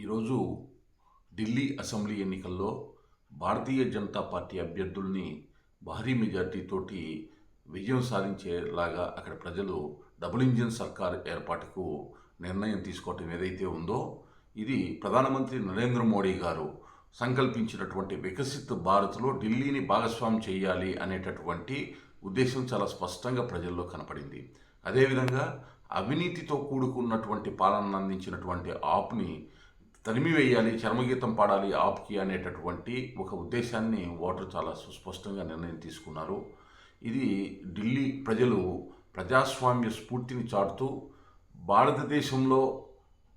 ఈరోజు ఢిల్లీ అసెంబ్లీ ఎన్నికల్లో భారతీయ జనతా పార్టీ అభ్యర్థుల్ని భారీ మెజార్టీతోటి విజయం సాధించేలాగా అక్కడ ప్రజలు డబుల్ ఇంజిన్ సర్కార్ ఏర్పాటుకు నిర్ణయం తీసుకోవటం ఏదైతే ఉందో ఇది ప్రధానమంత్రి నరేంద్ర మోడీ గారు సంకల్పించినటువంటి వికసిత్ భారత్లో ఢిల్లీని భాగస్వామ్యం చేయాలి అనేటటువంటి ఉద్దేశం చాలా స్పష్టంగా ప్రజల్లో కనపడింది. అదేవిధంగా అవినీతితో కూడుకున్నటువంటి పాలనను అందించినటువంటి ఆప్ని తరిమివేయాలి, చర్మగీతం పాడాలి ఆప్కి అనేటటువంటి ఒక ఉద్దేశాన్ని ఓటరు చాలా సుస్పష్టంగా నిర్ణయం తీసుకున్నారు. ఇది ఢిల్లీ ప్రజలు ప్రజాస్వామ్య స్ఫూర్తిని చాటుతూ భారతదేశంలో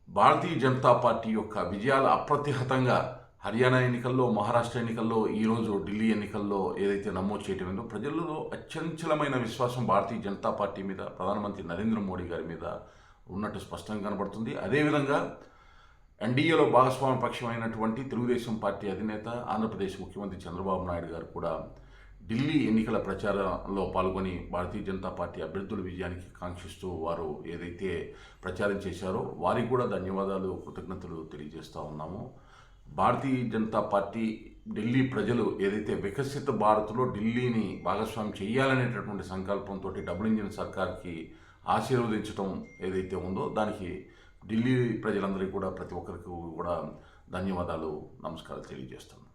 భారతీయ జనతా పార్టీ యొక్క విజయాలు అప్రతిహతంగా హర్యానా ఎన్నికల్లో, మహారాష్ట్ర ఎన్నికల్లో, ఈరోజు ఢిల్లీ ఎన్నికల్లో ఏదైతే నమోదు చేయటం ప్రజల్లో అత్యంచలమైన విశ్వాసం భారతీయ జనతా పార్టీ మీద, ప్రధానమంత్రి నరేంద్ర మోడీ గారి మీద ఉన్నట్టు స్పష్టంగా కనబడుతుంది. అదేవిధంగా ఎన్డీఏలో భాగస్వామ్య పక్షమైనటువంటి తెలుగుదేశం పార్టీ అధినేత ఆంధ్రప్రదేశ్ ముఖ్యమంత్రి చంద్రబాబు నాయుడు గారు కూడా ఢిల్లీ ఎన్నికల ప్రచారంలో పాల్గొని భారతీయ జనతా పార్టీ అభ్యర్థుల విజయానికి కాంక్షిస్తూ వారు ఏదైతే ప్రచారం చేశారో వారికి కూడా ధన్యవాదాలు, కృతజ్ఞతలు తెలియజేస్తూ ఉన్నాము. భారతీయ జనతా పార్టీ ఢిల్లీ ప్రజలు ఏదైతే వికసిత భారత్లో ఢిల్లీని భాగస్వామ్యం చేయాలనేటటువంటి సంకల్పంతో డబుల్ ఇంజిన్ సర్కార్కి ఆశీర్వదించడం ఏదైతే ఉందో దానికి ఢిల్లీ ప్రజలందరికీ కూడా ప్రతి ఒక్కరికి కూడా ధన్యవాదాలు, నమస్కారాలు తెలియజేస్తాను.